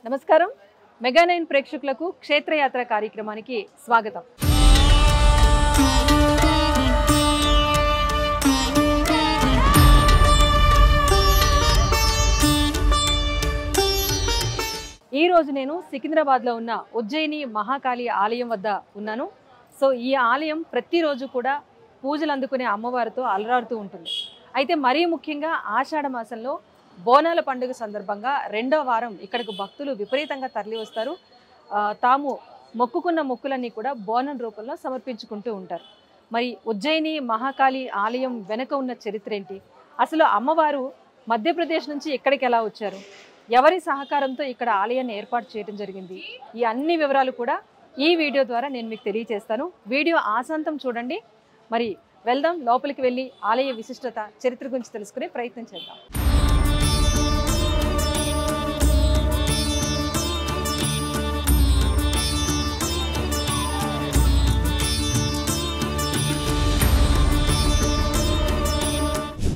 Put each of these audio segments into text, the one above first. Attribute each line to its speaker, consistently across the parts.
Speaker 1: నమస్కారం మెగా9 ప్రేక్షకులకు క్షేత్రయాత్ర కార్యక్రమానికి స్వాగతం. ఈ రోజు నేను సికింద్రాబాద్లో ఉన్న ఉజ్జయిని మహాకాళి ఆలయం వద్ద ఉన్నాను. సో ఈ ఆలయం ప్రతిరోజు కూడా పూజలు అందుకునే అమ్మవారితో అలరాడుతూ ఉంటుంది. అయితే మరీ ముఖ్యంగా ఆషాఢ మాసంలో బోనాల పండుగ సందర్భంగా రెండో వారం ఇక్కడికి భక్తులు విపరీతంగా తరలి వస్తారు. తాము మొక్కుకున్న మొక్కులన్నీ కూడా బోనం రూపంలో సమర్పించుకుంటూ ఉంటారు. మరి ఉజ్జయిని మహాకాళి ఆలయం వెనుక ఉన్న చరిత్ర ఏంటి, అసలు అమ్మవారు మధ్యప్రదేశ్ నుంచి ఎక్కడికి ఎలా వచ్చారు, ఎవరి సహకారంతో ఇక్కడ ఆలయాన్ని ఏర్పాటు చేయడం జరిగింది, ఈ అన్ని వివరాలు కూడా ఈ వీడియో ద్వారా నేను మీకు తెలియజేస్తాను. వీడియో ఆశాంతం చూడండి. మరి వెళ్దాం, లోపలికి వెళ్ళి ఆలయ విశిష్టత చరిత్ర గురించి తెలుసుకునే ప్రయత్నం చేద్దాం.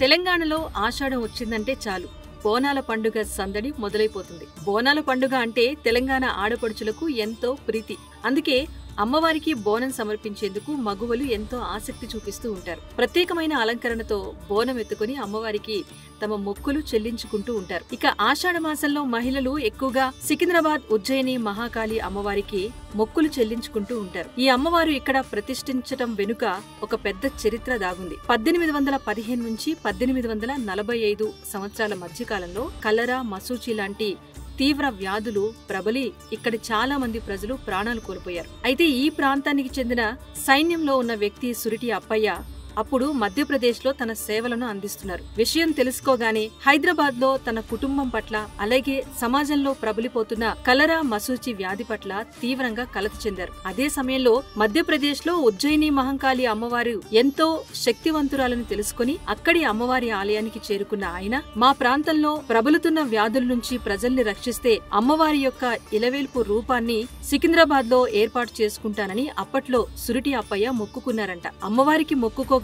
Speaker 1: తెలంగాణలో ఆషాఢం వచ్చిందంటే చాలు బోనాల పండుగ సందడి మొదలైపోతుంది. బోనాల పండుగ అంటే తెలంగాణ ఆడపడుచులకు ఎంతో ప్రీతి. అందుకే అమ్మవారికి బోనం సమర్పించేందుకు మగువలు ఎంతో ఆసక్తి చూపిస్తూ ఉంటారు. ప్రత్యేకమైన అలంకరణతో బోనం ఎత్తుకుని అమ్మవారికి తమ మొక్కులు చెల్లించుకుంటూ ఉంటారు. ఇక ఆషాఢ మాసంలో మహిళలు ఎక్కువగా సికింద్రాబాద్ ఉజ్జయిని మహాకాళి అమ్మవారికి మొక్కులు చెల్లించుకుంటూ ఉంటారు. ఈ అమ్మవారు ఇక్కడ ప్రతిష్ఠించటం వెనుక ఒక పెద్ద చరిత్ర దాగుంది. 1815 నుంచి 1845 సంవత్సరాల మధ్యకాలంలో కలరా, మసూచి లాంటి తీవ్ర వ్యాధులు ప్రబలి ఇక్కడ చాలా మంది ప్రజలు ప్రాణాలు కోల్పోయారు. అయితే ఈ ప్రాంతానికి చెందిన సైన్యంలో ఉన్న వ్యక్తి సురిటి అప్పయ్య అప్పుడు మధ్యప్రదేశ్ లో తన సేవలను అందిస్తున్నారు. విషయం తెలుసుకోగానే హైదరాబాద్ లో తన కుటుంబం పట్ల, అలాగే సమాజంలో ప్రబలిపోతున్న కలరా, మసూచి వ్యాధి పట్ల తీవ్రంగా కలత చెందారు. అదే సమయంలో మధ్యప్రదేశ్ లో ఉజ్జయిని మహంకాళి అమ్మవారు ఎంతో శక్తివంతురాలని తెలుసుకుని అక్కడి అమ్మవారి ఆలయానికి చేరుకున్న ఆయన, మా ప్రాంతంలో ప్రబలుతున్న వ్యాధుల నుంచి ప్రజల్ని రక్షిస్తే అమ్మవారి యొక్క ఇలవేల్పు రూపాన్ని సికింద్రాబాద్ లో ఏర్పాటు చేసుకుంటానని అప్పట్లో సురిటి అప్పయ్య మొక్కుకున్నారంట. అమ్మవారికి మొక్కుకో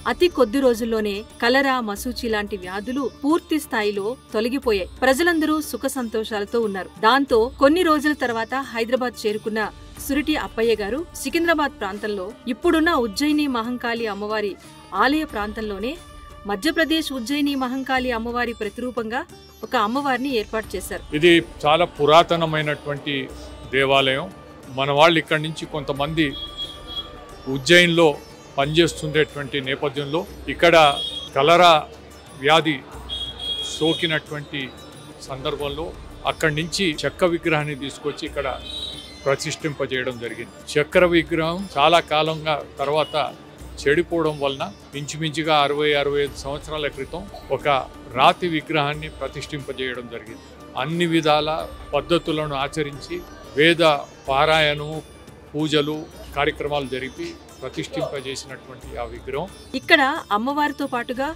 Speaker 1: అతి కొద్ది రోజుల్లోనే కలరా, మసూచి లాంటి వ్యాధులు పూర్తి స్థాయిలో తొలగిపోయాయి. ప్రజలందరూ సుఖ సంతోషాలతో ఉన్నారు. దాంతో కొన్ని రోజుల తర్వాత హైదరాబాద్ చేరుకున్న సురిటి అప్పయ్య గారు సికింద్రాబాద్ ప్రాంతంలో ఇప్పుడున్న ఉజ్జయిని మహంకాళి అమ్మవారి ఆలయ ప్రాంతంలోనే మధ్యప్రదేశ్ ఉజ్జయిని మహంకాళి అమ్మవారి ప్రతిరూపంగా ఒక అమ్మవారిని ఏర్పాటు చేశారు.
Speaker 2: ఇది చాలా పురాతనమైనటువంటి దేవాలయం. మన వాళ్ళు ఇక్కడి నుంచి కొంతమంది ఉజ్జయిన్లో పనిచేస్తుండేటువంటి నేపథ్యంలో ఇక్కడ కలరా వ్యాధి సోకినటువంటి సందర్భంలో అక్కడి నుంచి చెక్క విగ్రహాన్ని తీసుకొచ్చి ఇక్కడ ప్రతిష్ఠింపజేయడం జరిగింది. చక్ర విగ్రహం చాలా కాలంగా తర్వాత చెడిపోవడం వలన ఇంచుమించుగా 60-65 సంవత్సరాల క్రితం ఒక రాతి విగ్రహాన్ని ప్రతిష్ఠింపజేయడం జరిగింది. అన్ని విధాల పద్ధతులను ఆచరించి వేద పారాయణము, పూజలు, కార్యక్రమాలు జరిపి ప్రతిష్ఠింపజేసినటువంటి ఆ విగ్రహం.
Speaker 1: ఇక్కడ అమ్మవారితో పాటుగా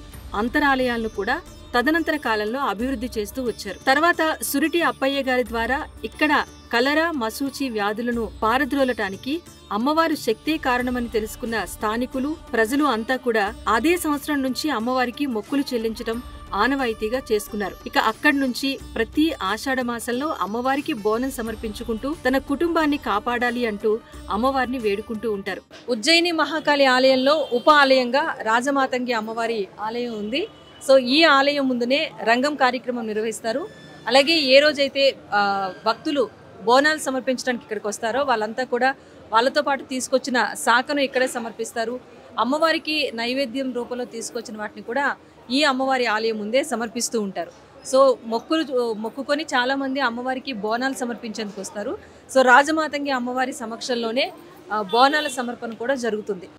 Speaker 1: అంతరాలయాలను కూడా తదనంతర కాలంలో అభివృద్ధి చేస్తూ వచ్చారు. తర్వాత సురిటి అప్పయ్య గారి ద్వారా ఇక్కడ కలరా, మసూచి వ్యాధులను పారద్రోలటానికి అమ్మవారు శక్తే కారణమని తెలుసుకున్న స్థానికులు, ప్రజలు అంతా కూడా అదే సంవత్సరం నుంచి అమ్మవారికి మొక్కులు చెల్లించడం ఆనవాయితీగా చేసుకున్నారు. ఇక అక్కడి నుంచి ప్రతి ఆషాఢ మాసంలో అమ్మవారికి బోనం సమర్పించుకుంటూ తన కుటుంబాన్ని కాపాడాలి అంటూ అమ్మవారిని వేడుకుంటూ ఉంటారు. ఉజ్జయిని మహాకాళి ఆలయంలో ఉప ఆలయంగా రాజమాతంగి అమ్మవారి ఆలయం ఉంది. సో ఈ ఆలయం ముందునే రంగం కార్యక్రమం నిర్వహిస్తారు. అలాగే ఏ రోజైతే భక్తులు బోనాలు సమర్పించడానికి ఇక్కడికి వస్తారో వాళ్ళంతా కూడా వాళ్ళతో పాటు తీసుకొచ్చిన శాఖను ఇక్కడే సమర్పిస్తారు. అమ్మవారికి నైవేద్యం రూపంలో తీసుకొచ్చిన వాటిని కూడా ఈ అమ్మవారి ఆలయం ముందే సమర్పిస్తూ ఉంటారు. సో మొక్కుకొని చాలా మంది అమ్మవారికి బోనాలు సమర్పించేందుకు వస్తారు. సో రాజమాతంగి అమ్మవారి సమక్షంలోనే బోనాల సమర్పణ కూడా జరుగుతుంది.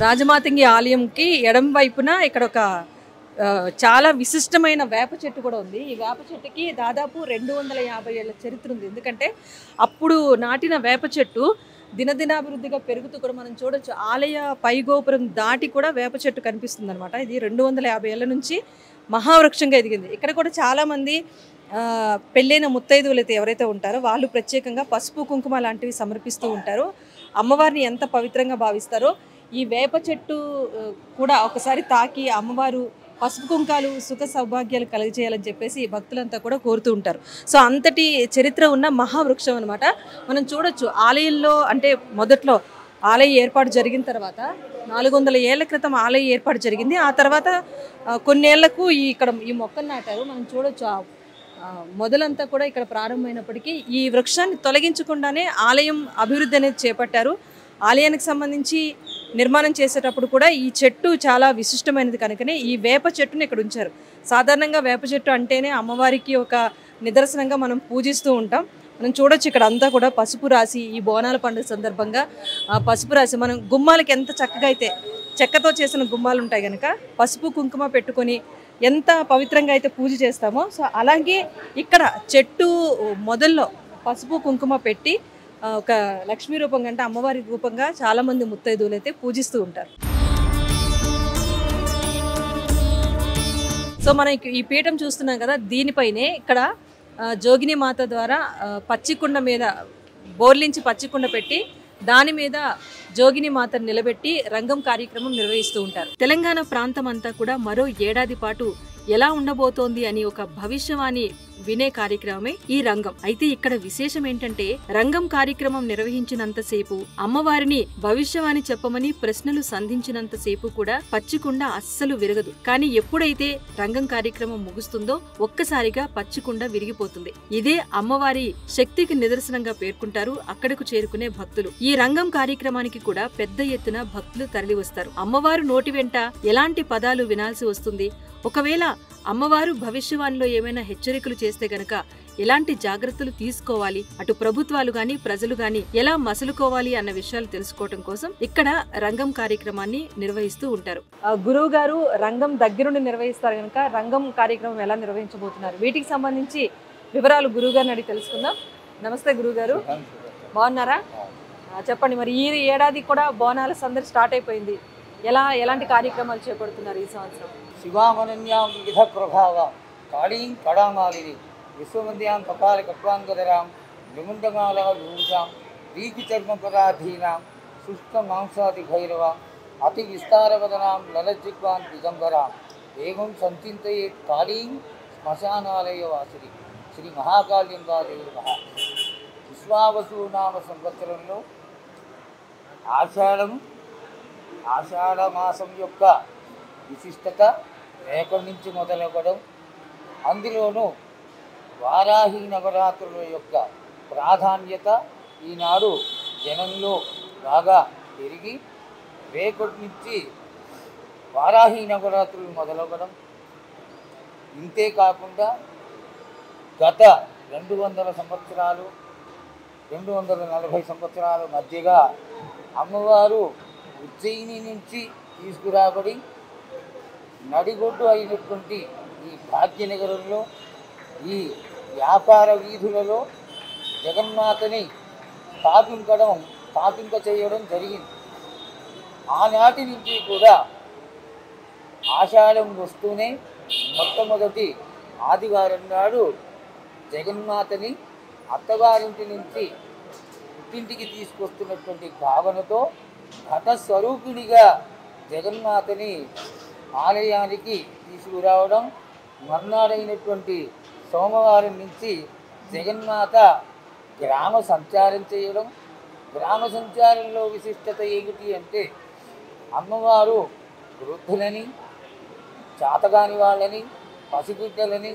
Speaker 1: రాజమాతంగి ఆలయంకి ఎడం వైపున ఇక్కడ ఒక చాలా విశిష్టమైన వేప చెట్టు కూడా ఉంది. ఈ వేప చెట్టుకి దాదాపు 250 ఏళ్ల చరిత్ర ఉంది. ఎందుకంటే అప్పుడు నాటిన వేప చెట్టు దినదినాభివృద్ధిగా పెరుగుతూ కూడా మనం చూడొచ్చు. ఆలయ పైగోపురం దాటి కూడా వేప చెట్టు కనిపిస్తుంది అనమాట. ఇది 250 ఏళ్ల నుంచి మహావృక్షంగా ఎదిగింది. ఇక్కడ కూడా చాలామంది పెళ్ళైన ముత్తైదువులు అయితే ఎవరైతే ఉంటారో వాళ్ళు ప్రత్యేకంగా పసుపు, కుంకుమ లాంటివి సమర్పిస్తూ ఉంటారు. అమ్మవారిని ఎంత పవిత్రంగా భావిస్తారో ఈ వేప చెట్టు కూడా ఒకసారి తాకి అమ్మవారు పసుపు కుంకాలు సుఖ సౌభాగ్యాలు కలుగజేయాలని చెప్పేసి భక్తులంతా కూడా కోరుతూ ఉంటారు. సో అంతటి చరిత్ర ఉన్న మహావృక్షం అనమాట. మనం చూడొచ్చు ఆలయంలో అంటే మొదట్లో ఆలయ ఏర్పాటు జరిగిన తర్వాత 400 ఏళ్ల క్రితం ఆలయ ఏర్పాటు జరిగింది. ఆ తర్వాత కొన్నేళ్లకు ఇక్కడ ఈ మొక్కను నాటారు. మనం చూడొచ్చు మొదలంతా కూడా ఇక్కడ ప్రారంభమైనప్పటికీ ఈ వృక్షాన్ని తొలగించకుండానే ఆలయం అభివృద్ధి అనేది చేపట్టారు. ఆలయానికి సంబంధించి నిర్మాణం చేసేటప్పుడు కూడా ఈ చెట్టు చాలా విశిష్టమైనది కనుకనే ఈ వేప చెట్టుని ఇక్కడ ఉంచారు. సాధారణంగా వేప చెట్టు అంటేనే అమ్మవారికి ఒక నిదర్శనంగా మనం పూజిస్తూ ఉంటాం. మనం చూడొచ్చు ఇక్కడ అంతా కూడా పసుపు రాసి ఈ బోనాల పండుగ సందర్భంగా పసుపు రాసి మనం గుమ్మాలకి ఎంత చక్కగా అయితే చెక్కతో చేసిన గుమ్మాలు ఉంటాయి కనుక పసుపు కుంకుమ పెట్టుకొని ఎంత పవిత్రంగా అయితే పూజ చేస్తామో సో అలాగే ఇక్కడ చెట్టు మొదల్లో పసుపు కుంకుమ పెట్టి ఒక లక్ష్మీ రూపంగా అంటే అమ్మవారి రూపంగా చాలామంది ముత్తైదువులు అయితే పూజిస్తూ ఉంటారు. సో మనం ఈ పీఠం చూస్తున్నాం కదా, దీనిపైనే ఇక్కడ జోగిని మాత ద్వారా పచ్చికుండ మీద బోర్లించి పచ్చికుండ పెట్టి దాని మీద జోగిని మాతను నిలబెట్టి రంగం కార్యక్రమం నిర్వహిస్తూ ఉంటారు. తెలంగాణ ప్రాంతం అంతా కూడా మరో ఏడాది పాటు ఎలా ఉండబోతోంది అని ఒక భవిష్యవాణి వినే కార్యక్రమమే ఈ రంగం. అయితే ఇక్కడ విశేషం ఏంటంటే రంగం కార్యక్రమం నిర్వహించినంతసేపు అమ్మవారిని భవిష్యవాణి చెప్పమని ప్రశ్నలు సంధించినంతసేపు కూడా పచ్చికుండ అస్సలు విరగదు. కానీ ఎప్పుడైతే రంగం కార్యక్రమం ముగుస్తుందో ఒక్కసారిగా పచ్చికుండ విరిగిపోతుంది. ఇదే అమ్మవారి శక్తికి నిదర్శనంగా పేర్కొంటారు అక్కడకు చేరుకునే భక్తులు. ఈ రంగం కార్యక్రమానికి కూడా పెద్ద ఎత్తున భక్తులు తరలి వస్తారు. అమ్మవారు నోటి వెంట ఎలాంటి పదాలు వినాల్సి వస్తుంది, ఒకవేళ అమ్మవారు భవిష్యవాణిలో ఏమైనా హెచ్చరికలు చేస్తే గనక ఎలాంటి జాగ్రత్తలు తీసుకోవాలి, అటు ప్రభుత్వాలు గాని ప్రజలు గాని ఎలా మసలుకోవాలి అన్న విషయాలు తెలుసుకోవడం కోసం ఇక్కడ రంగం కార్యక్రమాన్ని నిర్వహిస్తూ ఉంటారు. గురువు గారు రంగం దగ్గరుండి నిర్వహిస్తారు కనుక రంగం కార్యక్రమం ఎలా నిర్వహించబోతున్నారు వీటికి సంబంధించి వివరాలు గురువు గారిని అడిగి తెలుసుకుందాం. నమస్తే గురువు గారు, బాగున్నారా? చెప్పండి, మరి ఈ ఏడాది కూడా బోనాల సందడి స్టార్ట్ అయిపోయింది. ఎలాంటి కార్యక్రమాలు చేపడుతున్నారు ఈ సంవత్సరం?
Speaker 3: శివామనన్యాం వివిధ ప్రభావాం కాళీం కడామాలిని విశ్వమంద్యాం కపాల కట్వాంగధరాం విముండమాల విభూషాం దీకి చర్మపరాధీనాం శుష్క మాంసాది భైరవాం అతి విస్తారవదనాం లలజిగ్వాన్ దిగంబరాం ఏవం సంచింతయే కాళీం శ్మశానాలయ వాసిని శ్రీ మహాకాళింగాదేవి మహా. విశ్వావసు నామ సంవత్సరంలో ఆషాఢమాసం యొక్క విశిష్టత రేపటి నుంచి మొదలవ్వడం, అందులోనూ వారాహి నవరాత్రుల యొక్క ప్రాధాన్యత ఈనాడు జనంలో బాగా పెరిగి రేపటి నుంచి వారాహి నవరాత్రులు మొదలవ్వడం. ఇంతేకాకుండా గత 240 సంవత్సరాల మధ్యగా అమ్మవారు ఉజ్జయిని నుంచి తీసుకురాబడి నడిగొడ్డు అయినటువంటి ఈ భాగ్యనగరంలో ఈ వ్యాపార వీధులలో జగన్మాతని స్థాపింప చేయడం జరిగింది. ఆనాటి నుంచి కూడా ఆషాఢం వస్తూనే మొట్టమొదటి ఆదివారం నాడు జగన్మాతని అత్తగారింటి నుంచి పుట్టింటికి తీసుకొస్తున్నటువంటి భావనతో ఘట స్వరూపిణిగా జగన్మాతని ఆలయానికి తీసుకురావడం, మర్నాడైనటువంటి సోమవారం నుంచి జగన్మాత గ్రామ సంచారం చేయడం. గ్రామ సంచారంలో విశిష్టత ఏమిటి అంటే అమ్మవారు వృద్ధులని, చాతగాని వాళ్ళని, పసిబిడ్డలని,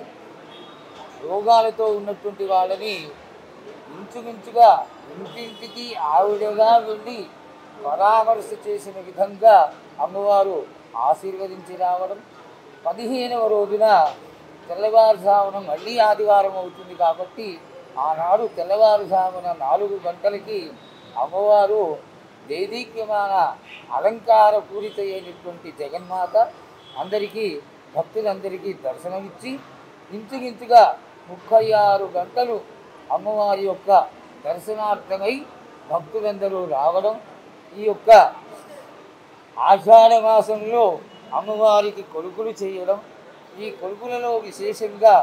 Speaker 3: రోగాలతో ఉన్నటువంటి వాళ్ళని ఇంచుమించుగా ఇంటింటికి ఆవిడగా వెళ్ళి పరామర్శ చేసిన విధంగా అమ్మవారు ఆశీర్వదించి రావడం. 15వ రోజున తెల్లవారుజామున మళ్ళీ ఆదివారం అవుతుంది కాబట్టి ఆనాడు తెల్లవారుజామున 4 గంటలకి అమ్మవారు దేదీప్యమాన అలంకార పూరిత అయినటువంటి జగన్మాత భక్తులందరికీ దర్శనమిచ్చి ఇంచుమించుగా 36 గంటలు అమ్మవారి యొక్క దర్శనార్థమై భక్తులందరూ రావడం. ఈ యొక్క ఆషాఢ మాసంలో అమ్మవారికి కొలుకులు చేయడం, ఈ కొలుకులలో విశేషంగా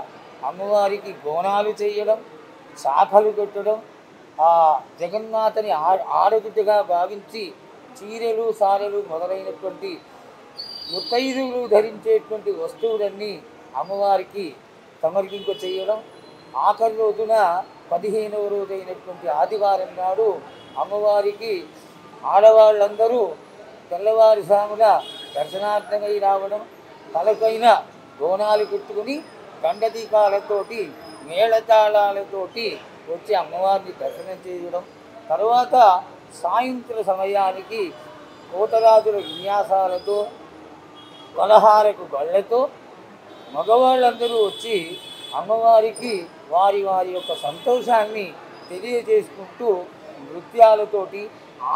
Speaker 3: అమ్మవారికి బోనాలు చేయడం, శాఖలు పెట్టడం, ఆ జగన్మాతని ఆడబిడ్డగా భావించి చీరెలు సారెలు మొదలైనటువంటి ముత్తైదువులు ధరించేటువంటి వస్తువులన్నీ అమ్మవారికి సమర్పింప చేయడం, ఆఖరి రోజున 15వ రోజైనటువంటి ఆదివారం నాడు అమ్మవారికి ఆడవాళ్ళందరూ తెల్లవారుజామున దర్శనార్థమై రావడం, తలపైన బోనాలు పెట్టుకుని గండదీపాలతోటి మేళతాళాలతోటి వచ్చి అమ్మవారిని దర్శనం చేయడం, తర్వాత సాయంత్ర సమయానికి కోటరాజుల విన్యాసాలతో పలహారకు గళ్ళతో మగవాళ్ళందరూ వచ్చి అమ్మవారికి వారి వారి యొక్క సంతోషాన్ని తెలియజేసుకుంటూ నృత్యాలతోటి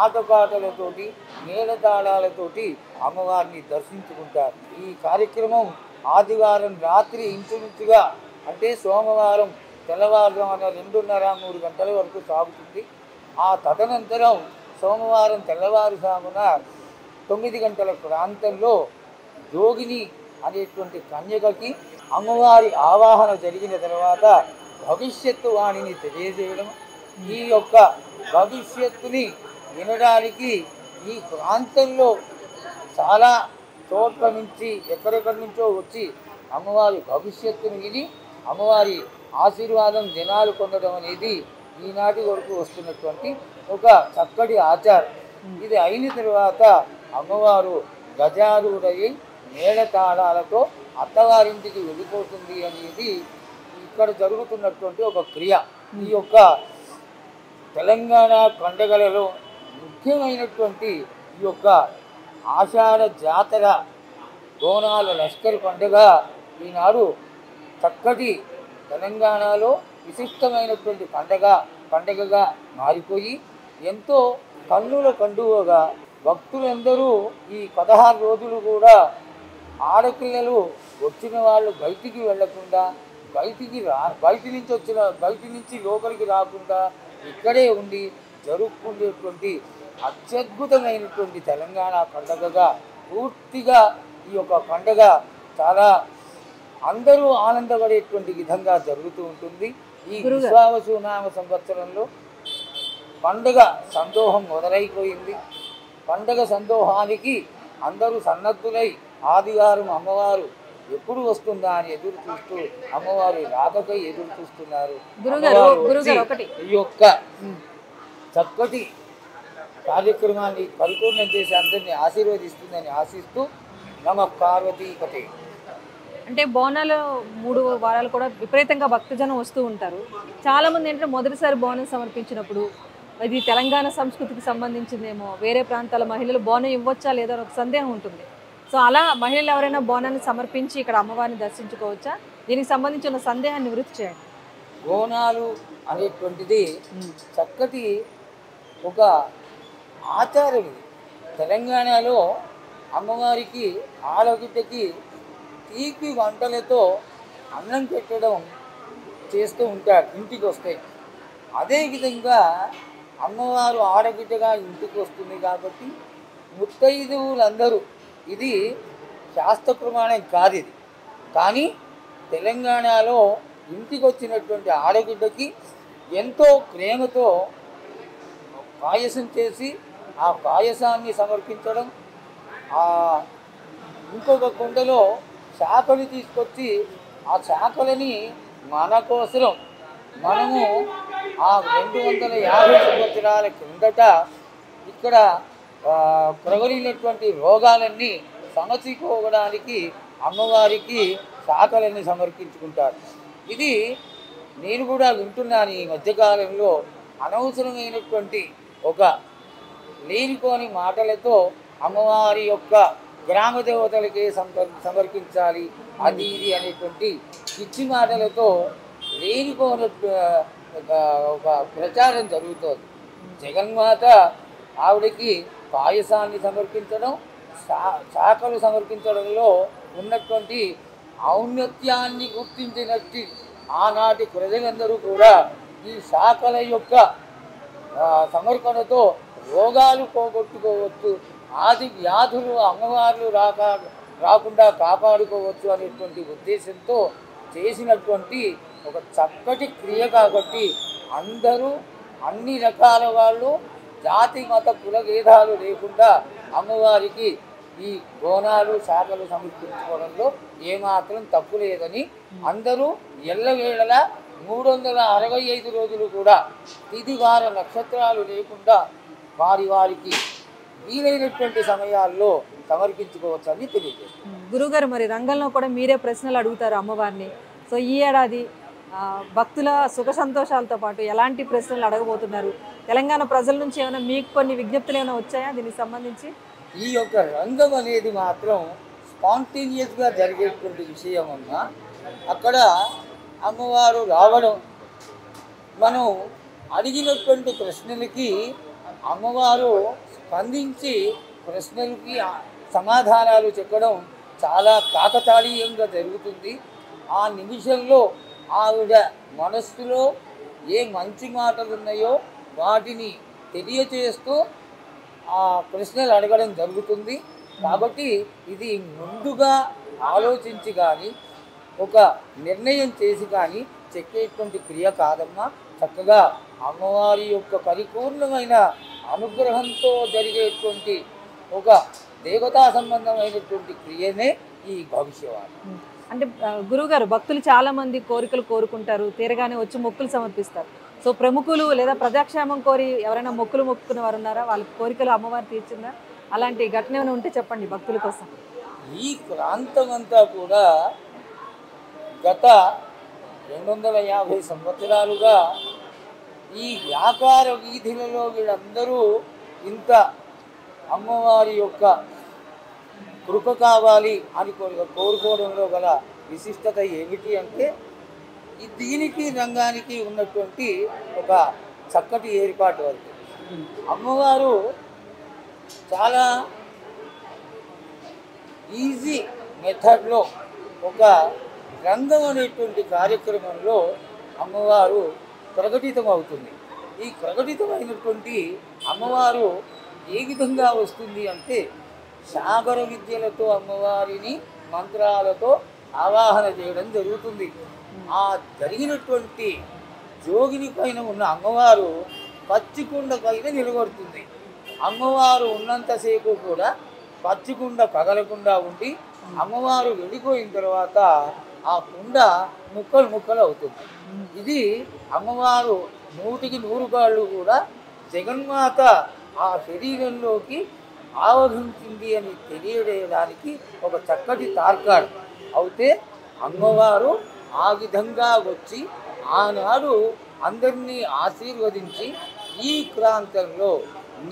Speaker 3: ఆటపాటలతోటి మేళతాళాలతోటి అమ్మవారిని దర్శించుకుంటారు. ఈ కార్యక్రమం ఆదివారం రాత్రి ఇంచుమించుగా అంటే సోమవారం తెల్లవారుజామున 2:30-3 గంటల వరకు సాగుతుంది. ఆ తదనంతరం సోమవారం తెల్లవారుజామున 9 గంటల ప్రాంతంలో యోగిని అనేటువంటి కన్యకకి అమ్మవారి ఆవాహన జరిగిన తర్వాత భవిష్యత్తు వాణిని తెలియజేయడం, ఈ యొక్క భవిష్యత్తుని వినడానికి ఈ ప్రాంతంలో చాలా చోట్ల నుంచి ఎక్కడెక్కడి నుంచో వచ్చి అమ్మవారి భవిష్యత్తుని విని అమ్మవారి ఆశీర్వాదం జనాలు పొందడం అనేది ఈనాటి వరకు వస్తున్నటువంటి ఒక చక్కటి ఆచారం. ఇది అయిన తర్వాత అమ్మవారు గజారూఢై మేళతాళాలతో అత్తవారింటికి వెళ్ళిపోతుంది అనేది ఇక్కడ జరుగుతున్నటువంటి ఒక క్రియ. ఈ యొక్క తెలంగాణ పండుగలలో ముఖ్యమైనటువంటి ఈ యొక్క ఆషాఢ జాతర బోనాల లష్కర్ పండుగ ఈనాడు చక్కటి తెలంగాణలో విశిష్టమైనటువంటి పండగగా మారిపోయి ఎంతో కన్నుల పండుగగా భక్తులందరూ ఈ 16 రోజులు కూడా ఆడపిల్లలు వచ్చిన వాళ్ళు బయటికి వెళ్లకుండా బయటి నుంచి లోపలికి రాకుండా ఇక్కడే ఉండి జరుపుకునేటువంటి అత్యద్భుతమైనటువంటి తెలంగాణ పండుగగా పూర్తిగా ఈ యొక్క పండుగ చాలా అందరూ ఆనందపడేటువంటి విధంగా జరుగుతూ ఉంటుంది. ఈ విశ్వావసునామ సంవత్సరంలో పండుగ సందోహం మొదలైపోయింది. పండుగ సందోహానికి అందరూ సన్నద్ధులై ఆదివారం అమ్మవారు ఎప్పుడు వస్తుందా అని ఎదురు చూస్తూ అమ్మవారి రాకకై ఎదురు చూస్తున్నారు. ఈ యొక్క చక్కటి కార్యక్రమాన్ని పరిపూర్ణం చేసి అందరినీ ఆశీర్వదిస్తుందని ఆశిస్తూ నమ పార్వతీపతే.
Speaker 4: అంటే బోనాలు 3 వారాలు కూడా విపరీతంగా భక్తజనం వస్తూ ఉంటారు. చాలామంది ఏంటంటే మొదటిసారి బోనం సమర్పించినప్పుడు ఇది తెలంగాణ సంస్కృతికి సంబంధించిందేమో, వేరే ప్రాంతాల మహిళలు బోనం ఇవ్వచ్చా లేదో అని ఒక సందేహం ఉంటుంది. సో అలా మహిళలు ఎవరైనా బోనాన్ని సమర్పించి ఇక్కడ అమ్మవారిని దర్శించుకోవచ్చా? దీనికి సంబంధించిన సందేహాన్ని నివృత్తి చేయండి.
Speaker 3: బోనాలు అనేటువంటిది చక్కటి ఒక ఆచారం. ఇది తెలంగాణలో అమ్మవారికి ఆడబిడ్డకి తీపి వంటలతో అన్నం పెట్టడం చేస్తూ ఉంటారు ఇంటికి వస్తే. అదేవిధంగా అమ్మవారు ఆడబిడ్డగా ఇంటికి వస్తుంది కాబట్టి ముత్తైదువులందరూ, ఇది శాస్త్ర ప్రమాణం కాదు ఇది, కానీ తెలంగాణలో ఇంటికి వచ్చినటువంటి ఆడబిడ్డకి ఎంతో ప్రేమతో పాయసం చేసి ఆ పాయసాన్ని సమర్పించడం, ఇంకొక కుండలో శాఖలు తీసుకొచ్చి ఆ శాఖలని మన కోసం మనము ఆ 250 సంవత్సరాల క్రిందట ఇక్కడ ప్రబలినటువంటి రోగాలన్నీ సమసిపోవడానికి అమ్మవారికి శాఖలన్నీ సమర్పించుకుంటారు. ఇది నేను కూడా వింటున్నాను ఈ మధ్యకాలంలో. అనవసరమైనటువంటి ఒక లేనిపోని మాటలతో అమ్మవారి యొక్క గ్రామ దేవతలకే సమర్పించాలి అది ఇది అనేటువంటి పిచ్చి మాటలతో లేనిపోని ఒక ప్రచారం జరుగుతుంది. జగన్మాత ఆవిడకి పాయసాన్ని సమర్పించడం, శాఖలు సమర్పించడంలో ఉన్నటువంటి ఔన్నత్యాన్ని గుర్తించినట్టు ఆనాటి ప్రజలందరూ కూడా ఈ శాఖల యొక్క సమర్పణతో రోగాలు పోగొట్టుకోవచ్చు, ఆది వ్యాధులు అమ్మవార్లు రాకుండా కాపాడుకోవచ్చు అనేటువంటి ఉద్దేశంతో చేసినటువంటి ఒక చక్కటి క్రియ. కాబట్టి అందరూ అన్ని రకాల వాళ్ళు జాతి మత కుల భేదాలు లేకుండా అమ్మవారికి ఈ బోనాలు శాఖలు సమర్పించుకోవడంలో ఏమాత్రం తప్పు లేదని అందరూ ఎల్లవేళలా 365 రోజులు కూడా తిథి వార నక్షత్రాలు లేకుండా వారికి వీలైనటువంటి సమయాల్లో సమర్పించుకోవచ్చని తెలియజేస్తారు.
Speaker 4: గురుగారు, మరి రంగంలో కూడా మీరే ప్రశ్నలు అడుగుతారు అమ్మవారిని. సో ఈ ఏడాది భక్తుల సుఖ సంతోషాలతో పాటు ఎలాంటి ప్రశ్నలు అడగబోతున్నారు? తెలంగాణ ప్రజల నుంచి ఏమైనా మీకు కొన్ని విజ్ఞప్తులు ఏమైనా వచ్చాయా దీనికి సంబంధించి?
Speaker 3: ఈ యొక్క రంగం అనేది మాత్రం స్పాంటేనియస్గా జరిగేటువంటి విషయం అన్నా అక్కడ అమ్మవారు రావడం, మనం అడిగినటువంటి ప్రశ్నలకి అమ్మవారు స్పందించి ప్రశ్నలకి సమాధానాలు చెప్పడం చాలా కాకతాళీయంగా జరుగుతుంది. ఆ నిమిషంలో ఆవిడ మనస్సులో ఏ మంచి మాటలు ఉన్నాయో వాటిని తెలియచేస్తూ ఆ ప్రశ్నలు అడగడం జరుగుతుంది. కాబట్టి ఇది ముందుగా ఆలోచించి కానీ ఒక నిర్ణయం చేసి కానీ చెప్పేటువంటి క్రియ కాదమ్మా. చక్కగా అమ్మవారి యొక్క పరిపూర్ణమైన అనుగ్రహంతో జరిగేటువంటి ఒక దేవతా సంబంధమైనటువంటి క్రియనే ఈ భవిష్యవాణి.
Speaker 4: అంటే గురువుగారు, భక్తులు చాలా మంది కోరికలు కోరుకుంటారు, తీరగానే వచ్చి మొక్కులు సమర్పిస్తారు. సో ప్రముఖులు లేదా ప్రజాక్షేమం కోరి ఎవరైనా మొక్కులు మొక్కుకున్న వారు ఉన్నారా? వాళ్ళ కోరికలు అమ్మవారు తీర్చిందా? అలాంటి ఘటన ఏమైనా ఉంటే చెప్పండి భక్తుల కోసం.
Speaker 3: ఈ ప్రాంతం అంతా కూడా గత 250 సంవత్సరాలుగా ఈ వ్యాపార వీధులలో వీళ్ళందరూ ఇంత అమ్మవారి యొక్క కృప కావాలి అని కోరుకోవడంలో గల విశిష్టత ఏమిటి అంటే దీనికి రంగానికి ఉన్నటువంటి ఒక చక్కటి ఏర్పాటు వరకు అమ్మవారు చాలా ఈజీ మెథడ్లో ఒక రంగం అనేటువంటి కార్యక్రమంలో అమ్మవారు ప్రకటితం అవుతుంది. ఈ ప్రకటితమైనటువంటి అమ్మవారు ఏ విధంగా వస్తుంది అంటే సాగర విద్యలతో అమ్మవారిని మంత్రాలతో ఆవాహన చేయడం జరుగుతుంది. ఆ జరిగినటువంటి జోగిని పైన ఉన్న అమ్మవారు పచ్చికుండ పైన నిలబడుతుంది. అమ్మవారు ఉన్నంతసేపు కూడా పచ్చికుండ కదలకుండా ఉండి అమ్మవారు వెళ్ళిపోయిన తర్వాత ఆ కుండ ముక్కలు ముక్కలు అవుతుంది. ఇది అమ్మవారు 100కి 100 కాళ్ళు కూడా జగన్మాత ఆ శరీరంలోకి ఆవహించింది అని తెలియజేయడానికి ఒక చక్కటి తార్కాడు. అయితే అమ్మవారు ఆ విధంగా వచ్చి ఆనాడు అందరినీ ఆశీర్వదించి ఈ ప్రాంతంలో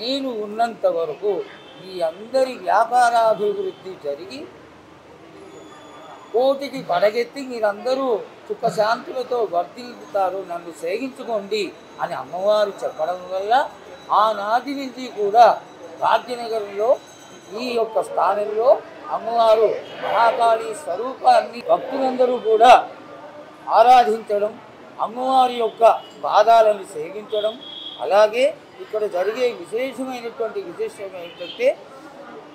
Speaker 3: నేను ఉన్నంత వరకు ఈ అందరి వ్యాపారాభివృద్ధి జరిగి కోటికి పడగెత్తి మీరందరూ సుఖశాంతులతో వర్ధిల్లుతారు, నన్ను సేవించుకోండి అని అమ్మవారు చెప్పడం వల్ల ఆనాటి నుంచి కూడా భాగ్యనగరంలో ఈ యొక్క స్థానంలో అమ్మవారు మహాకాళి స్వరూపాన్ని భక్తులందరూ కూడా ఆరాధించడం, అమ్మవారి యొక్క పాదాలను సేవించడం. అలాగే ఇక్కడ జరిగే విశేషమైనటువంటి విశేషం ఏంటంటే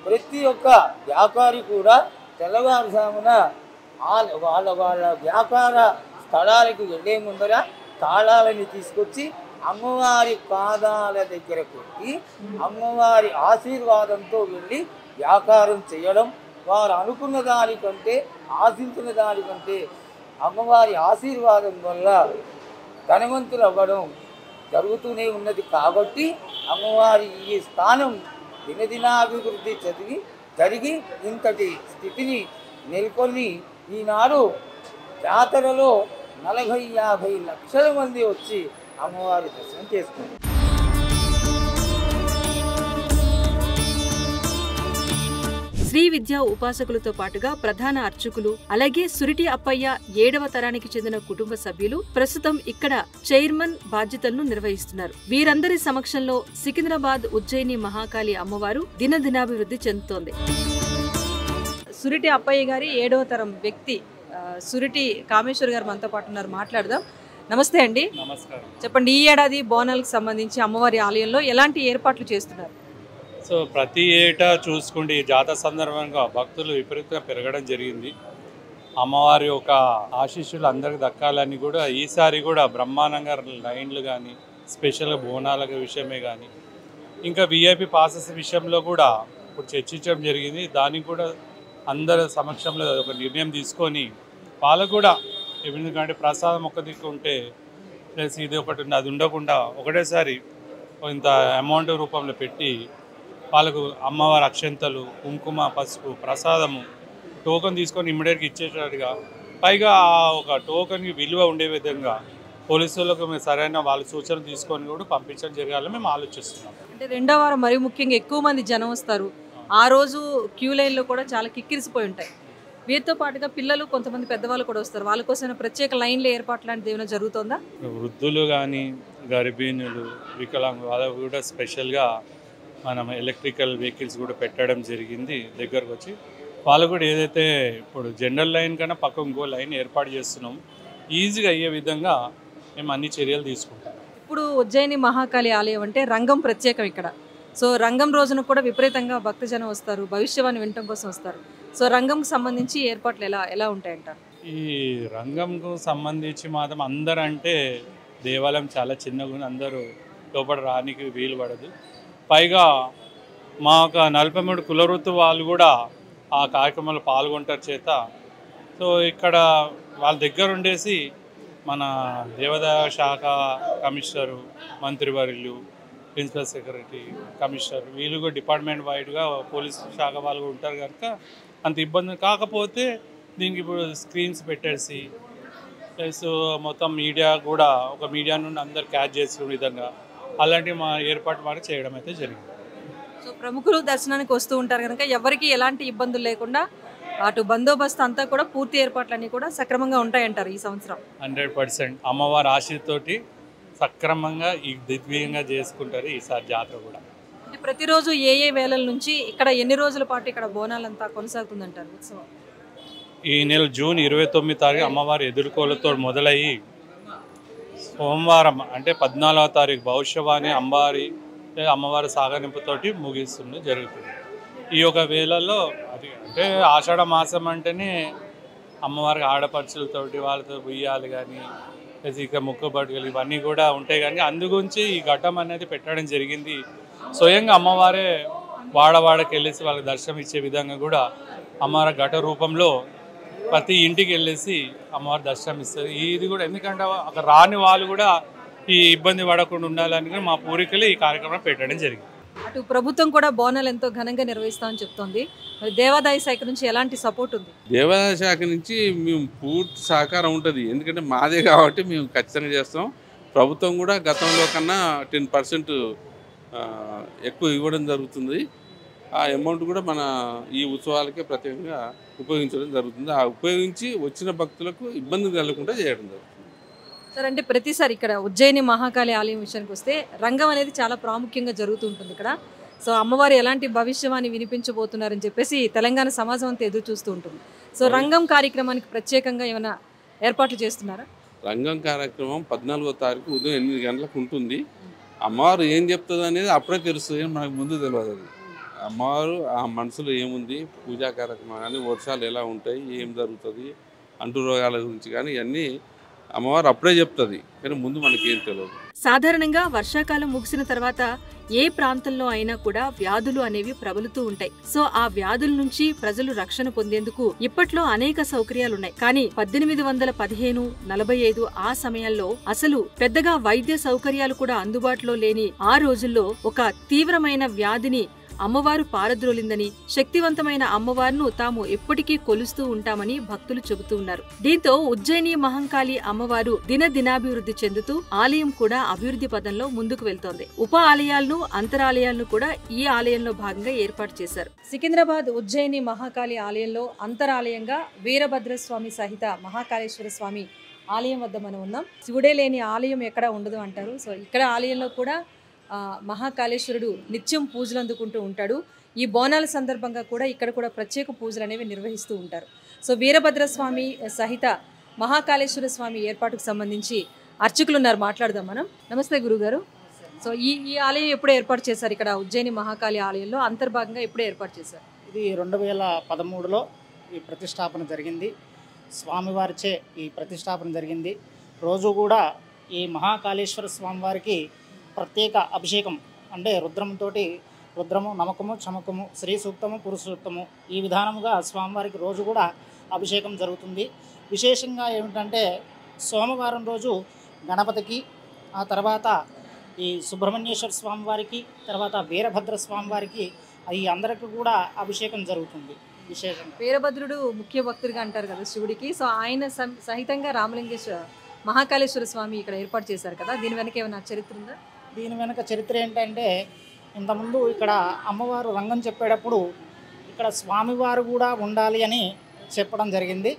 Speaker 3: ప్రతి ఒక్క వ్యాపారి కూడా తెల్లవారుజామున వాళ్ళ వ్యాపార స్థలాలకు వెళ్ళే ముందర తాళాలని తీసుకొచ్చి అమ్మవారి పాదాల దగ్గర పెట్టి అమ్మవారి ఆశీర్వాదంతో వెళ్ళి వ్యాపారం చేయడం, వారు అనుకున్న దానికంటే ఆశించిన దానికంటే అమ్మవారి ఆశీర్వాదం వల్ల ధనవంతులు అవ్వడం జరుగుతూనే ఉన్నది. కాబట్టి అమ్మవారి ఈ స్థానం దినదినాభివృద్ధి జరిగి ఇంతటి స్థితిని నెలకొని ఈనాడు జాతరలో 40-50 లక్షల మంది వచ్చి అమ్మవారి దర్శనం చేసుకుంటారు.
Speaker 1: శ్రీ విద్యా ఉపాసకులతో పాటుగా ప్రధాన అర్చకులు అలాగే సురిటి అప్పయ్య 7వ తరానికి చెందిన కుటుంబ సభ్యులు ప్రస్తుతం ఇక్కడ చైర్మన్ బాధ్యతలను నిర్వహిస్తున్నారు. వీరందరి సమక్షంలో సికింద్రాబాద్ ఉజ్జయిని మహాకాళి అమ్మవారు దినదినాభివృద్ధి చెందుతోంది. సురిటి అప్పయ్య గారి 7వ తరం వ్యక్తి సురిటి కామేశ్వర్ గారు మనతో పాటు ఉన్నారు, మాట్లాడదాం. నమస్తే అండి.
Speaker 5: నమస్కారం.
Speaker 1: చెప్పండి, ఈ ఏడాది బోనాలకు సంబంధించి అమ్మవారి ఆలయంలో ఎలాంటి ఏర్పాట్లు చేస్తున్నారు?
Speaker 5: సో ప్రతి ఏటా చూసుకుంటే ఈ జాతర సందర్భంగా భక్తులు విపరీతంగా పెరగడం జరిగింది. అమ్మవారి యొక్క ఆశీస్సులు అందరికి దక్కాలని కూడా ఈసారి కూడా బ్రహ్మాండంగా లైన్లు కానీ స్పెషల్గా బోనాల విషయమే కానీ ఇంకా విఐపి పాసెస్ విషయంలో కూడా ఇప్పుడు చర్చించడం జరిగింది. దానికి కూడా అందరి సమక్షంలో ఒక నిర్ణయం తీసుకొని వాళ్ళకు కూడా, ఎందుకంటే ప్రసాదం ఒక్క దిక్కు ఉంటే ప్లస్ ఇది ఒకటి ఉంది, అది ఉండకుండా ఒకటేసారి ఇంత అమౌంట్ రూపంలో పెట్టి వాళ్ళకు అమ్మవారి అక్షంతలు, కుంకుమ, పసుపు, ప్రసాదము టోకెన్ తీసుకొని ఇమ్మీడియట్గా ఇచ్చేటట్టుగా, పైగా ఒక టోకెన్కి విలువ ఉండే విధంగా పోలీసులకు మేము సరైన వాళ్ళ సూచనలు తీసుకొని కూడా పంపించడం జరగాలని మేము ఆలోచిస్తున్నాం.
Speaker 4: అంటే రెండో వారం మరీ ముఖ్యంగా ఎక్కువ మంది జనం వస్తారు. ఆ రోజు క్యూ లైన్లో కూడా చాలా కిక్కిరిసిపోయి ఉంటాయి. వీరితో పాటుగా పిల్లలు, కొంతమంది పెద్దవాళ్ళు కూడా వస్తారు. వాళ్ళ కోసం ప్రత్యేక లైన్ల ఏర్పాటు లాంటిది ఏమైనా జరుగుతుందా?
Speaker 5: వృద్ధులు కానీ, గర్భిణులు, వికలాంగులు వాళ్ళకు కూడా స్పెషల్గా మనం ఎలక్ట్రికల్ వెహికల్స్ కూడా పెట్టడం జరిగింది దగ్గరకు వచ్చి. వాళ్ళు కూడా ఏదైతే ఇప్పుడు జనరల్ లైన్ కన్నా పక్క ఇంకో లైన్ ఏర్పాటు చేస్తున్నాం, ఈజీగా అయ్యే విధంగా మేము అన్ని చర్యలు తీసుకుంటాం.
Speaker 4: ఇప్పుడు ఉజ్జయిని మహాకాళి ఆలయం అంటే రంగం ప్రత్యేకం ఇక్కడ. సో రంగం రోజున కూడా విపరీతంగా భక్తజనం వస్తారు, భవిష్యవాణి వినటం కోసం వస్తారు. సో రంగంకి సంబంధించి ఏర్పాట్లు ఎలా ఉంటాయంటారు?
Speaker 5: ఈ రంగంకు సంబంధించి మాత్రం అందరూ అంటే దేవాలయం చాలా చిన్నగా ఉంది, అందరూ లోపల రానికి వీలు పడదు. పైగా మా ఒక 43 కులవృత్తి వాళ్ళు కూడా ఆ కార్యక్రమంలో పాల్గొంటారు చేత. సో ఇక్కడ వాళ్ళ దగ్గర ఉండేసి మన దేవాదాయ శాఖ కమిషనరు, మంత్రివర్యులు, ప్రిన్సిపల్ సెక్రటరీ, కమిషనర్ వీళ్ళు కూడా డిపార్ట్మెంట్ వైడ్గా పోలీస్ శాఖ వాళ్ళు ఉంటారు కనుక అంత ఇబ్బంది. కాకపోతే దీనికి ఇప్పుడు స్క్రీన్స్ పెట్టేసి ప్లస్ మొత్తం మీడియా కూడా ఒక మీడియా నుండి అందరు క్యాచ్ చేసుకునే విధంగా అలాంటివి మా ఏర్పాటు మాకు చేయడం అయితే జరిగింది.
Speaker 4: సో ప్రముఖులు దర్శనానికి వస్తూ ఉంటారు కనుక ఎవరికి ఎలాంటి ఇబ్బందులు లేకుండా అటు బందోబస్తు అంతా కూడా పూర్తి ఏర్పాట్లన్నీ కూడా సక్రమంగా ఉంటాయంటారు ఈ సంవత్సరం?
Speaker 5: 100% అమ్మవారి ఆశీర్తోటి సక్రమంగా ఈ దిగ్విజయంగా చేసుకుంటారు ఈసారి జాతర కూడా.
Speaker 4: అంటే ప్రతిరోజు ఏ వేళల నుంచి ఇక్కడ ఎన్ని రోజుల పాటు ఇక్కడ బోనాలంతా కొనసాగుతుందంటారు ఉత్సవం?
Speaker 5: ఈ నెల జూన్ 29 తారీఖు అమ్మవారి ఎదుర్కోలతో మొదలయ్యి సోమవారం అంటే 14వ తారీఖు భవిష్యవాణి అమ్మవారి సాగనింపుతోటి ముగిస్తుంది జరుగుతుంది. ఈ యొక్క వేళల్లో అది అంటే ఆషాఢ మాసం అంటేనే అమ్మవారికి ఆడపడుచులతోటి వాళ్ళతో ఉయ్యాలి కానీ ఇక ముక్కుబడుగులు ఇవన్నీ కూడా ఉంటాయి. కానీ అందుగురించి ఈ ఘట్టం అనేది పెట్టడం జరిగింది. స్వయంగా అమ్మవారే వాడవాడకి వెళ్ళేసి వాళ్ళకి దర్శనం ఇచ్చే విధంగా కూడా అమ్మవారి ఘట రూపంలో ప్రతి ఇంటికి వెళ్ళేసి అమ్మవారి దర్శనం ఇస్తుంది. ఇది కూడా ఎందుకంటే అక్కడ రాని వాళ్ళు కూడా ఈ ఇబ్బంది పడకుండా ఉండాలని కూడా మా పూర్వీకులు ఈ కార్యక్రమం పెట్టడం జరిగింది.
Speaker 4: అటు ప్రభుత్వం కూడా బోనాలు ఎంతో ఘనంగా నిర్వహిస్తామని చెప్తోంది. మరి దేవాదాయ శాఖ నుంచి ఎలాంటి సపోర్ట్ ఉంది?
Speaker 6: దేవాదాయ శాఖ నుంచి మేము పూర్తి సహకారం ఉంటుంది, ఎందుకంటే మాదే కాబట్టి మేము ఖచ్చితంగా చేస్తాం. ప్రభుత్వం కూడా గతంలో కన్నా 10% ఎక్కువ ఇవ్వడం జరుగుతుంది. ఆ అమౌంట్ కూడా మన ఈ ఉత్సవాలకే ప్రత్యేకంగా ఉపయోగించడం జరుగుతుంది. ఆ ఉపయోగించి వచ్చిన భక్తులకు ఇబ్బంది కలగకుండా చేయడం జరుగుతుంది.
Speaker 4: సార్, అంటే ప్రతిసారి ఇక్కడ ఉజ్జయిని మహాకాళి ఆలయం విషయానికి వస్తే రంగం అనేది చాలా ప్రాముఖ్యంగా జరుగుతూ ఉంటుంది ఇక్కడ. సో అమ్మవారు ఎలాంటి భవిష్యవాణి వినిపించబోతున్నారని చెప్పేసి తెలంగాణ సమాజం అంతా ఎదురు చూస్తూ ఉంటుంది. సో రంగం కార్యక్రమానికి ప్రత్యేకంగా ఏమైనా ఏర్పాట్లు చేస్తున్నారా?
Speaker 6: రంగం కార్యక్రమం 14వ తారీఖు ఉదయం 8 గంటలకు ఉంటుంది. అమ్మవారు ఏం చెప్తుంది అనేది అప్పుడే తెలుస్తుంది, మనకు ముందు తెలియదు. అది అమ్మవారు ఆ మనసులో ఏముంది, పూజా కార్యక్రమం కానీ, వర్షాలు ఎలా ఉంటాయి, ఏం జరుగుతుంది, అంటు రోగాల గురించి కానీ ఇవన్నీ అమ్మవారు అప్పుడే చెప్తుంది, కానీ ముందు మనకేం తెలియదు.
Speaker 1: సాధారణంగా వర్షాకాలం ముగిసిన తర్వాత ఏ ప్రాంతంలో అయినా కూడా వ్యాధులు అనేవి ప్రబలుతూ ఉంటాయి. సో ఆ వ్యాధుల నుంచి ప్రజలు రక్షణ పొందేందుకు ఇప్పట్లో అనేక సౌకర్యాలున్నాయి. కానీ 1815, 45 ఆ సమయంలో అసలు పెద్దగా వైద్య సౌకర్యాలు కూడా అందుబాటులో లేని ఆ రోజుల్లో ఒక తీవ్రమైన వ్యాధిని అమ్మవారు పారద్రోలిందని, శక్తివంతమైన అమ్మవారును తాము ఎప్పటికీ కొలుస్తూ ఉంటామని భక్తులు చెబుతూ ఉన్నారు. దీంతో ఉజ్జయిని మహంకాళి అమ్మవారు దినదినాభివృద్ధి చెందుతూ ఆలయం కూడా అభివృద్ధి పదంలో ముందుకు వెళ్తోంది. ఉప ఆలయాలను, అంతరాలయాలను కూడా ఈ ఆలయంలో భాగంగా ఏర్పాటు చేశారు. సికింద్రాబాద్ ఉజ్జయిని మహాకాళి ఆలయంలో అంతరాలయంగా వీరభద్రస్వామి సహిత మహాకాళేశ్వర స్వామి ఆలయం వద్ద మనం ఉన్నాం. శివుడే లేని ఆలయం ఎక్కడా ఉండదు అంటారు. సో ఇక్కడ ఆలయంలో కూడా మహాకాళేశ్వరుడు నిత్యం పూజలు అందుకుంటూ ఉంటాడు. ఈ బోనాల సందర్భంగా కూడా ఇక్కడ కూడా ప్రత్యేక పూజలు అనేవి నిర్వహిస్తూ ఉంటారు. సో వీరభద్రస్వామి సహిత మహాకాళేశ్వర స్వామి ఏర్పాటుకు సంబంధించి అర్చకులు ఉన్నారు, మాట్లాడదాం మనం. నమస్తే గురుగారు. సో ఈ ఆలయం ఎప్పుడు ఏర్పాటు చేశారు? ఇక్కడ ఉజ్జయిని మహాకాళి ఆలయంలో అంతర్భాగంగా ఎప్పుడు ఏర్పాటు చేశారు?
Speaker 3: ఇది 2013లో ఈ ప్రతిష్టాపన జరిగింది. స్వామివారిచే ఈ ప్రతిష్టాపన జరిగింది. రోజు కూడా ఈ మహాకాళేశ్వర స్వామివారికి ప్రత్యేక అభిషేకం అంటే రుద్రంతో రుద్రము, నమకము, చమకము, శ్రీ సూక్తము, పురుష సూక్తము ఈ విధానముగా స్వామివారికి రోజు కూడా అభిషేకం జరుగుతుంది. విశేషంగా ఏమిటంటే సోమవారం రోజు గణపతికి, ఆ తర్వాత ఈ సుబ్రహ్మణ్యేశ్వర స్వామివారికి, తర్వాత వీరభద్ర స్వామివారికి ఈ అందరికీ కూడా అభిషేకం జరుగుతుంది. విశేషంగా
Speaker 4: వీరభద్రుడు ముఖ్య భక్తుడిగా అంటారు కదా శివుడికి. సో ఆయన సహితంగా రామలింగేశ్వర మహాకాళేశ్వర స్వామి ఇక్కడ ఏర్పాటు చేశారు కదా, దీని వెనక ఏమైనా చరిత్ర ఉందా?
Speaker 3: దీని వెనుక చరిత్ర ఏంటంటే ఇంతకుముందు ఇక్కడ అమ్మవారు రంగం చెప్పేటప్పుడు ఇక్కడ స్వామివారు కూడా ఉండాలి అని చెప్పడం జరిగింది.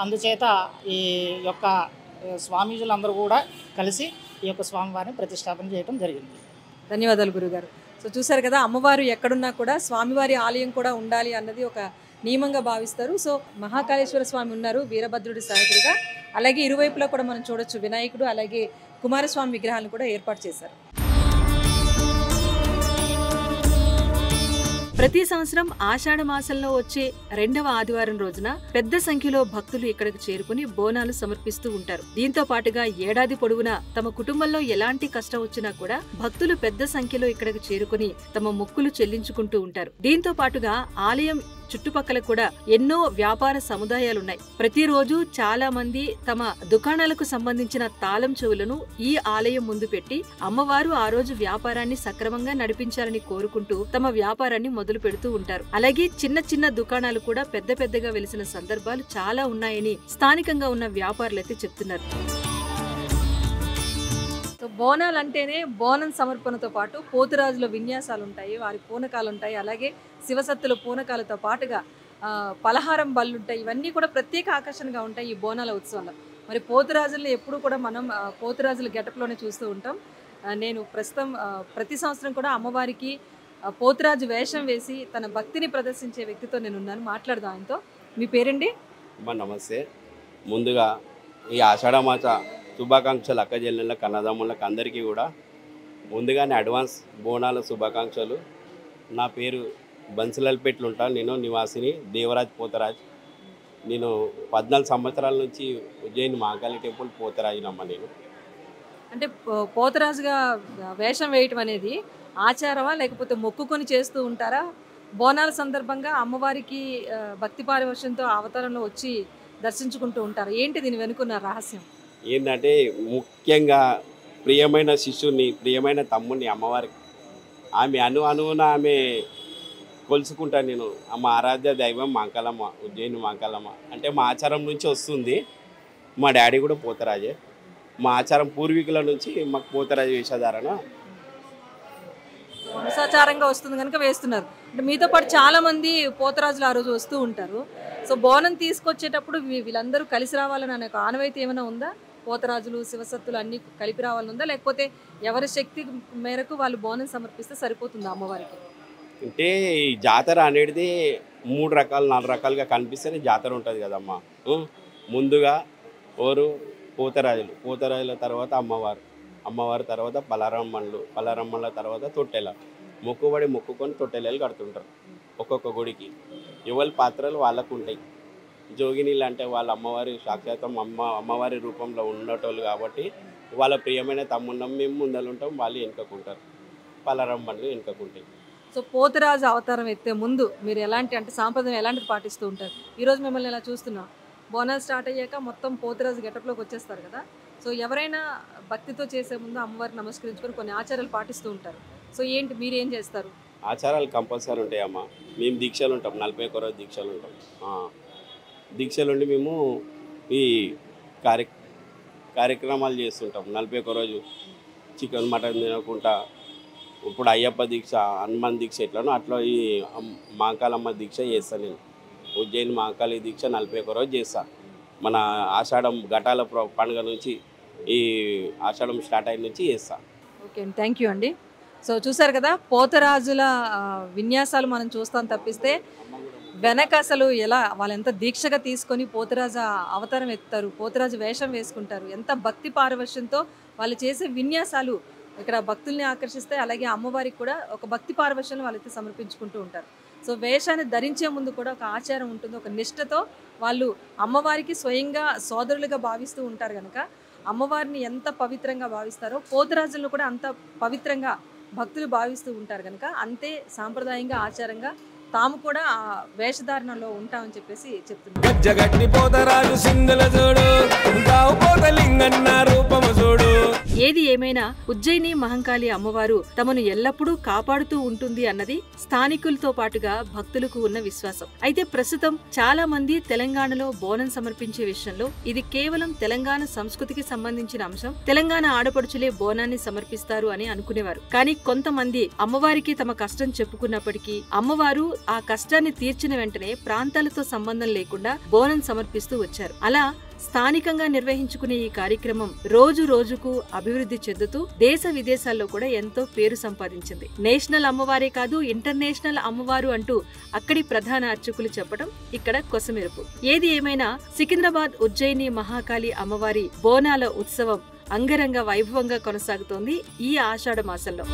Speaker 3: అందుచేత ఈ యొక్క స్వామీజులందరూ కూడా కలిసి ఈ యొక్క స్వామివారిని ప్రతిష్టాపన చేయడం జరిగింది.
Speaker 4: ధన్యవాదాలు గురుగారు. సో చూసారు కదా, అమ్మవారు ఎక్కడున్నా కూడా స్వామివారి ఆలయం కూడా ఉండాలి అన్నది ఒక నియమంగా భావిస్తారు. సో మహాకాళేశ్వర స్వామి ఉన్నారు వీరభద్రుడి సహాయకుడిగా, అలాగే ఇరువైపులా కూడా మనం చూడొచ్చు వినాయకుడు అలాగే కుమారస్వామి విగ్రహాలను కూడా ఏర్పాటు చేశారు.
Speaker 1: ప్రతి సంవత్సరం ఆషాఢ మాసంలో వచ్చే 2వ ఆదివారం రోజున పెద్ద సంఖ్యలో భక్తులు ఇక్కడికి చేరుకుని బోనాలు సమర్పిస్తూ ఉంటారు. దీంతో పాటుగా ఏడాది పొడవునా తమ కుటుంబంలో ఎలాంటి కష్టం వచ్చినా కూడా భక్తులు పెద్ద సంఖ్యలో ఇక్కడికి చేరుకుని తమ మొక్కులు చెల్లించుకుంటూ ఉంటారు. దీంతో పాటుగా ఆలయం చుట్టుపక్కల కూడా ఎన్నో వ్యాపార సముదాయాలున్నాయి. ప్రతిరోజు చాలా మంది తమ దుకాణాలకు సంబంధించిన తాళం చెవులను ఈ ఆలయం ముందు పెట్టి అమ్మవారు ఆ రోజు వ్యాపారాన్ని సక్రమంగా నడిపించాలని కోరుకుంటూ తమ వ్యాపారాన్ని మొదలు పెడుతూ ఉంటారు. అలాగే చిన్న చిన్న దుకాణాలు కూడా పెద్ద పెద్దగా వెలిసిన సందర్భాలు చాలా ఉన్నాయని స్థానికంగా ఉన్న వ్యాపారులైతే చెప్తున్నారు.
Speaker 4: సో బోనాలు అంటేనే బోనం సమర్పణతో పాటు పోతురాజుల విన్యాసాలు ఉంటాయి, వారి పూనకాలు ఉంటాయి, అలాగే శివసత్తుల పూనకాలతో పాటుగా పలహారం బళ్ళు ఉంటాయి. ఇవన్నీ కూడా ప్రత్యేక ఆకర్షణగా ఉంటాయి ఈ బోనాల ఉత్సవంలో. మరి పోతురాజుల్ని ఎప్పుడు కూడా మనం పోతురాజుల గెటప్లోనే చూస్తూ ఉంటాం. నేను ప్రస్తుతం ప్రతి సంవత్సరం కూడా అమ్మవారికి పోతురాజు వేషం వేసి తన భక్తిని ప్రదర్శించే వ్యక్తితో నేను ఉన్నాను. మాట్లాడదాం ఆయనతో. మీ పేరండి?
Speaker 7: నమస్తే. ముందుగా ఈ ఆషాఢ మాస శుభాకాంక్షలు అక్క చెల్లెళ్ళకి, అన్నదమ్ములకు అందరికీ కూడా ముందుగానే అడ్వాన్స్ బోనాల శుభాకాంక్షలు. నా పేరు బన్సిలాల్పేటలో ఉంటాను. నేను నివాసిని దేవరాజ్ పోతరాజ్. నేను 14 సంవత్సరాల నుంచి ఉజ్జయిని మహాకాళి టెంపుల్ పోతరాజునమ్మ. నేను
Speaker 4: అంటే పోతరాజుగా వేషం వేయటం అనేది ఆచారమా లేకపోతే మొక్కుకొని చేస్తూ ఉంటారా? బోనాల సందర్భంగా అమ్మవారికి భక్తి పారవశ్యంతో అవతారంలో వచ్చి దర్శించుకుంటూ ఉంటారు. ఏంటి దీని వెనుకున్న రహస్యం?
Speaker 7: ఏంటంటే ముఖ్యంగా ప్రియమైన శిష్యుని, ప్రియమైన తమ్ముడిని అమ్మవారికి ఆమె అణువున ఆమె కొలుసుకుంటాను నేను. మా ఆరాధ్య దైవం మాంకాలమ్మ, ఉజ్జయిని మాంకాలమ్మ. అంటే మా ఆచారం నుంచి వస్తుంది. మా డాడీ కూడా పోతరాజే. మా ఆచారం పూర్వీకుల నుంచి మాకు పోతరాజు వేషధారణ
Speaker 4: వంశాచారంగా వస్తుంది కనుక వేస్తున్నారు. అంటే మీతో పాటు చాలా మంది పోతరాజులు ఆ రోజు వస్తూ ఉంటారు. సో బోనం తీసుకొచ్చేటప్పుడు వీళ్ళందరూ కలిసి రావాలని అనే ఆనవాయితీ ఏమైనా ఉందా? పోతరాజులు శివసత్తులు అన్నీ కలిపి రావాలని ఉందా, లేకపోతే ఎవరి శక్తి మేరకు వాళ్ళు బోనం సమర్పిస్తే సరిపోతుందా అమ్మవారికి?
Speaker 7: అంటే ఈ జాతర అనేది 3 రకాలు 4 రకాలుగా కనిపిస్తేనే జాతర ఉంటుంది కదమ్మా. ముందుగా పోతరాజుల తర్వాత అమ్మవారు తర్వాత పలారమ్మల తర్వాత తొట్టెల. మొక్కుకొని తొట్టెలలు కడుతుంటారు ఒక్కొక్క గుడికి. ఎవరి పాత్రలు వాళ్ళకు ఉంటాయి. జోగినీళ్ళు అంటే వాళ్ళ అమ్మవారి సాక్షాత్తం అమ్మవారి రూపంలో ఉన్నటోళ్ళు కాబట్టి వాళ్ళ ప్రియమైన తమ్మున్నాం మేము ముందలుంటాం, వాళ్ళు వెనుకకుంటారు. పలారమ్మలు వెనుకకుంటాయి.
Speaker 4: సో పోతరాజు అవతారం ఎత్తే ముందు మీరు అంటే సాంప్రదాయం ఎలాంటిది పాటిస్తూ ఉంటారు? ఈరోజు మిమ్మల్ని ఇలా చూస్తున్నాం, బోనాలు స్టార్ట్ అయ్యాక మొత్తం పోతరాజు గెటప్లోకి వచ్చేస్తారు కదా. సో ఎవరైనా భక్తితో చేసే ముందు అమ్మవారికి నమస్కరించుకొని కొన్ని ఆచారాలు పాటిస్తూ ఉంటారు. సో ఏంటి, మీరు ఏం చేస్తారు?
Speaker 7: ఆచారాలు కంపల్సరీ ఉంటాయమ్మా. మేము దీక్షలు ఉంటాం, 41 రోజు దీక్షలు ఉంటాం. దీక్షలుండి మేము ఈ కార్యక్రమాలు చేస్తుంటాం. 41 రోజు చికెన్ మటన్ తినకుండా. ఇప్పుడు అయ్యప్ప దీక్ష, హనుమాన్ దీక్ష ఎట్లనో అట్లా ఈ మాంకాలమ్మ దీక్ష చేస్తాను నేను. ఉజ్జయిని మహాకాళి దీక్ష 41 రోజు చేస్తాను. మన ఆషాఢం ఘటాల పండుగ నుంచి, ఈ ఆషాఢం స్టార్ట్ అయిన నుంచి చేస్తాను.
Speaker 4: ఓకే అండి, థ్యాంక్ యూ అండి. సో చూసారు కదా, పోతరాజుల విన్యాసాలు మనం చూస్తాం తప్పిస్తే వెనక అసలు ఎలా వాళ్ళు ఎంత దీక్షగా తీసుకొని పోతరాజు అవతారం ఎత్తారు, పోతరాజు వేషం వేసుకుంటారు, ఎంత భక్తి పారవశ్యంతో వాళ్ళు చేసే విన్యాసాలు ఇక్కడ భక్తుల్ని ఆకర్షిస్తాయి. అలాగే అమ్మవారికి కూడా ఒక భక్తి పారవశ్యాన్ని వాళ్ళైతే సమర్పించుకుంటూ ఉంటారు. సో వేషాన్ని ధరించే ముందు కూడా ఒక ఆచారం ఉంటుంది, ఒక నిష్ఠతో వాళ్ళు అమ్మవారికి స్వయంగా సోదరులుగా భావిస్తూ ఉంటారు కనుక అమ్మవారిని ఎంత పవిత్రంగా భావిస్తారో పోతరాజులను కూడా అంత పవిత్రంగా భక్తులు భావిస్తూ ఉంటారు కనుక అంతే సాంప్రదాయంగా ఆచారంగా తాము కూడా ఆ వేషధారణలో ఉంటామని చెప్పేసి చెప్తున్నారు.
Speaker 1: ఏది ఏమైనా ఉజ్జయిని మహంకాళి అమ్మవారు తమను ఎల్లప్పుడూ కాపాడుతూ ఉంటుంది అన్నది స్థానికులతో పాటుగా భక్తులకు ఉన్న విశ్వాసం. అయితే ప్రస్తుతం చాలా మంది తెలంగాణలో బోనం సమర్పించే విషయంలో ఇది కేవలం తెలంగాణ సంస్కృతికి సంబంధించిన అంశం, తెలంగాణ ఆడపడుచులే బోనాన్ని సమర్పిస్తారు అని అనుకునేవారు. కానీ కొంతమంది అమ్మవారికి తమ కష్టం చెప్పుకున్నప్పటికీ అమ్మవారు ఆ కష్టాన్ని తీర్చిన వెంటనే ప్రాంతాలతో సంబంధం లేకుండా బోనం సమర్పిస్తూ వచ్చారు. అలా స్థానికంగా నిర్వహించుకునే ఈ కార్యక్రమం రోజు రోజుకు అభివృద్ధి చెందుతూ దేశ విదేశాల్లో కూడా ఎంతో పేరు సంపాదించింది. నేషనల్ అమ్మవారే కాదు, ఇంటర్నేషనల్ అమ్మవారు అంటూ అక్కడి ప్రధాన అర్చకులు చెప్పడం ఇక్కడ కొసమెరుపు. ఏది ఏమైనా సికింద్రాబాద్ ఉజ్జయిని మహాకాళి అమ్మవారి బోనాల ఉత్సవం అంగరంగ వైభవంగా కొనసాగుతోంది ఈ ఆషాఢ మాసంలో.